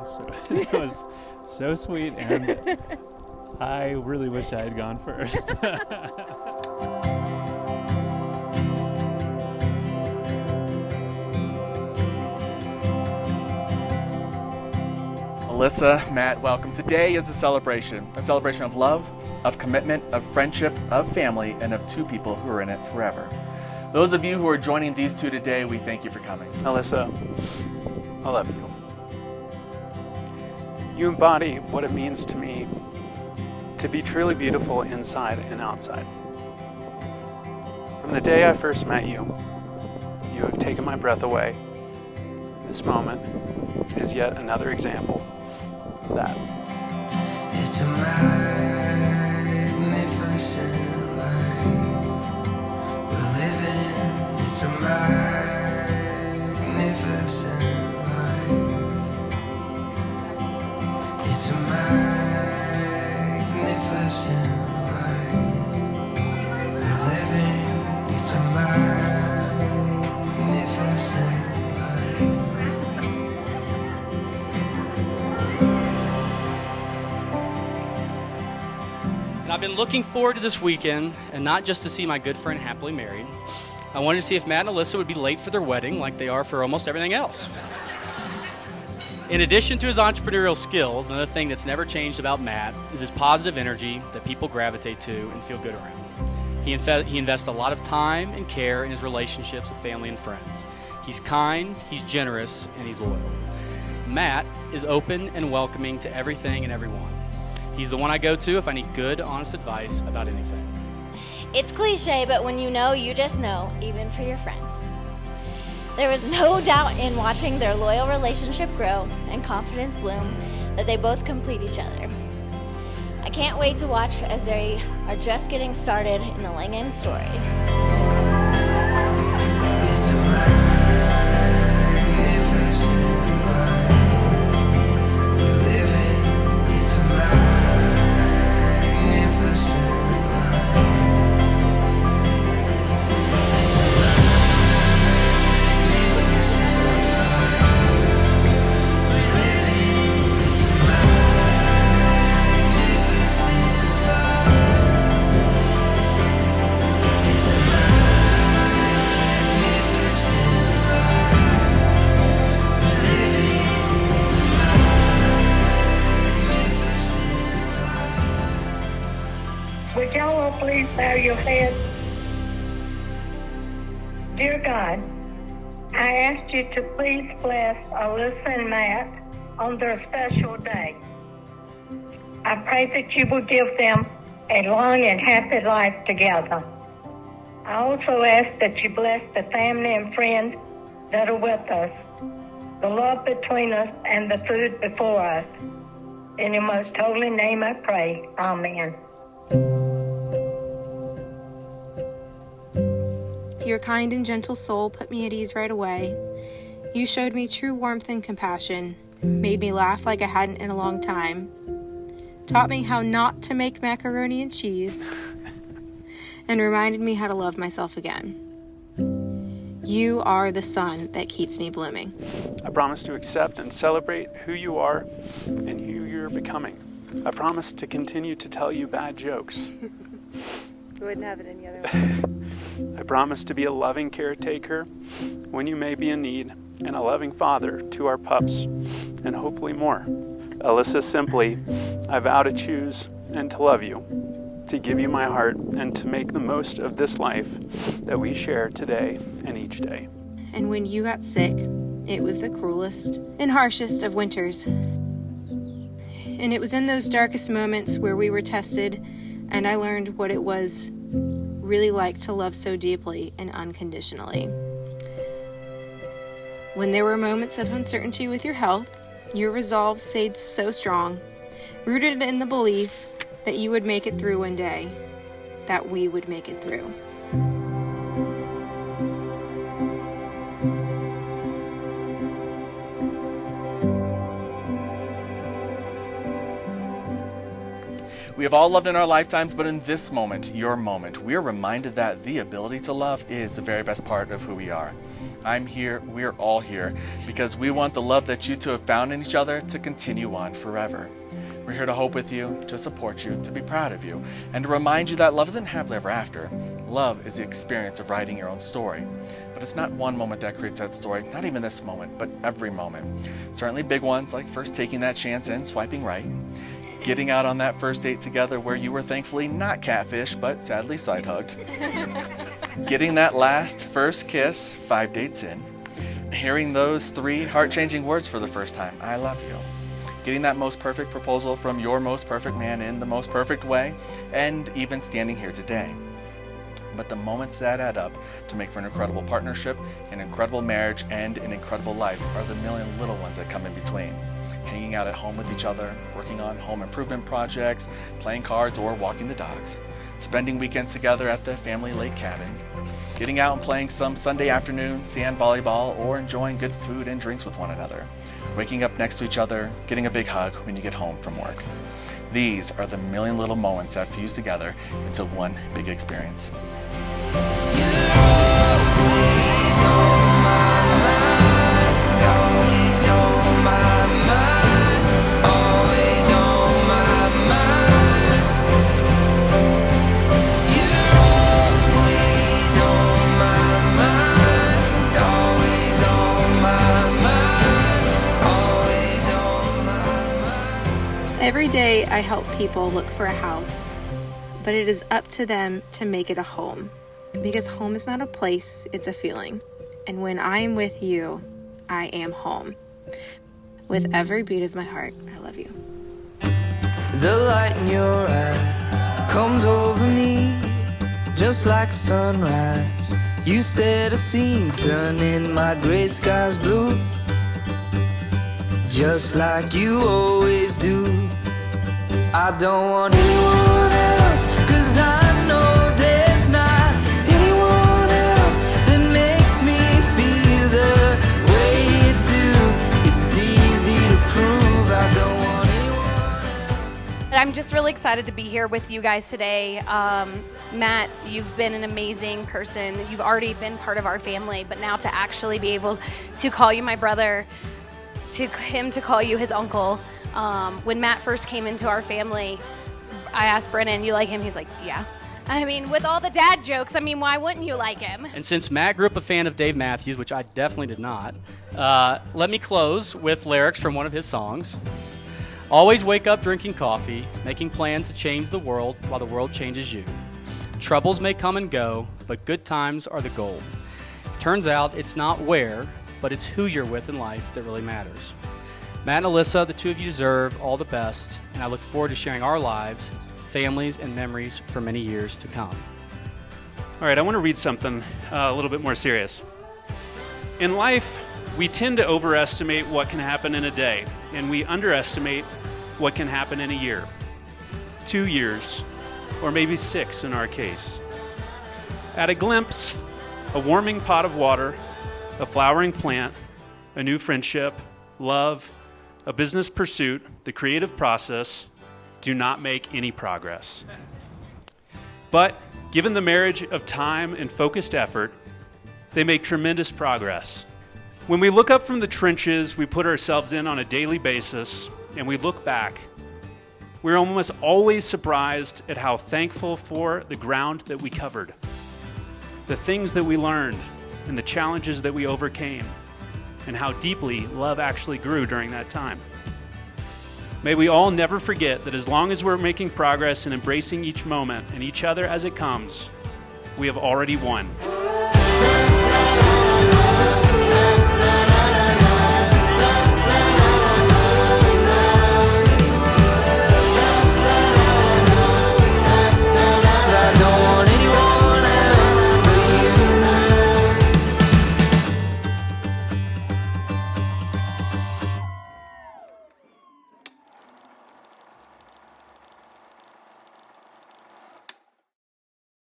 So it was so sweet, and I really wish I had gone first. Alyssa, Matt, welcome. Today is a celebration of love, of commitment, of friendship, of family, and of two people who are in it forever. Those of you who are joining these two today, we thank you for coming. Alyssa, I love you. You embody what it means to me to be truly beautiful inside and outside. From the day I first met you, you have taken my breath away. This moment is yet another example of that. It's a magnificent life we're living. It's a magnificent life. It's a magnificent life we're living. It's a magnificent life. And I've been looking forward to this weekend, and not just to see my good friend happily married. I wanted to see if Matt and Alyssa would be late for their wedding like they are for almost everything else. In addition to his entrepreneurial skills, another thing that's never changed about Matt is his positive energy that people gravitate to and feel good around. He invests a lot of time and care in his relationships with family and friends. He's kind, he's generous, and he's loyal. Matt is open and welcoming to everything and everyone. He's the one I go to if I need good, honest advice about anything. It's cliche, but when you know, you just know, even for your friends. There was no doubt in watching their loyal relationship grow and confidence bloom that they both complete each other. I can't wait to watch as they are just getting started in the Langham story. It's a magnificent life we're living. It's a magnificent life. It's a magnificent life we're living. It's a magnificent life. It's a magnificent life we're living. It's a magnificent life. Would y'all all please bow your heads? Dear God, I ask you to please bless Alyssa and Matt on their special day. I pray that you will give them a long and happy life together. I also ask that you bless the family and friends that are with us, the love between us, and the food before us. In your most holy name I pray. Amen. Your kind and gentle soul put me at ease right away. You showed me true warmth and compassion, made me laugh like I hadn't in a long time, taught me how not to make macaroni and cheese, and reminded me how to love myself again. You are the sun that keeps me blooming. I promise to accept and celebrate who you are and who you're becoming. I promise to continue to tell you bad jokes. Wouldn't have it any other way. I promise to be a loving caretaker when you may be in need, and a loving father to our pups, and hopefully more. Alyssa, simply, I vow to choose and to love you, to give you my heart, and to make the most of this life that we share today and each day. And when you got sick, it was the cruelest and harshest of winters. And it was in those darkest moments where we were tested, and I learned what it was really like to love so deeply and unconditionally. When there were moments of uncertainty with your health, your resolve stayed so strong, rooted in the belief that you would make it through one day, that we would make it through. We have all loved in our lifetimes, but in this moment, your moment, we are reminded that the ability to love is the very best part of who we are. I'm here, we're all here, because we want the love that you two have found in each other to continue on forever. We're here to hope with you, to support you, to be proud of you, and to remind you that love isn't happily ever after. Love is the experience of writing your own story. But it's not one moment that creates that story, not even this moment, but every moment. Certainly big ones, like first taking that chance and swiping right, getting out on that first date together where you were thankfully not catfished, but sadly side-hugged, getting that last first kiss 5 dates in, hearing those 3 heart-changing words for the first time, I love you, getting that most perfect proposal from your most perfect man in the most perfect way, and even standing here today. But the moments that add up to make for an incredible partnership, an incredible marriage, and an incredible life are the million little ones that come in between. Hanging out at home with each other, working on home improvement projects, playing cards or walking the dogs, spending weekends together at the family lake cabin, getting out and playing some Sunday afternoon sand volleyball or enjoying good food and drinks with one another, waking up next to each other, getting a big hug when you get home from work. These are the million little moments that fuse together into one big experience. Every day I help people look for a house, but it is up to them to make it a home. Because home is not a place, it's a feeling. And when I am with you, I am home. With every beat of my heart, I love you. The light in your eyes comes over me just like a sunrise. You set a scene, turning my gray skies blue, just like you always do. I don't want anyone else, 'cause I know there's not anyone else that makes me feel the way you do. It's easy to prove I don't want anyone else. I'm just really excited to be here with you guys today. Matt, you've been an amazing person. You've already been part of our family, but now to actually be able to call you my brother, to him to call you his uncle. When Matt first came into our family, I asked Brennan, you like him? He's like, yeah. I mean, with all the dad jokes, I mean, why wouldn't you like him? And since Matt grew up a fan of Dave Matthews, which I definitely did not, let me close with lyrics from one of his songs. Always wake up drinking coffee, making plans to change the world while the world changes you. Troubles may come and go, but good times are the goal. Turns out it's not where, but it's who you're with in life that really matters. Matt and Alyssa, the two of you deserve all the best, and I look forward to sharing our lives, families, and memories for many years to come. All right, I want to read something a little bit more serious. In life, we tend to overestimate what can happen in a day, and we underestimate what can happen in a year, 2 years, or maybe 6 in our case. At a glimpse, a warming pot of water, a flowering plant, a new friendship, love, a business pursuit, the creative process, do not make any progress. But given the marriage of time and focused effort, they make tremendous progress. When we look up from the trenches we put ourselves in on a daily basis, and we look back, we're almost always surprised at how thankful for the ground that we covered, the things that we learned, and the challenges that we overcame, and how deeply love actually grew during that time. May we all never forget that as long as we're making progress and embracing each moment and each other as it comes, we have already won.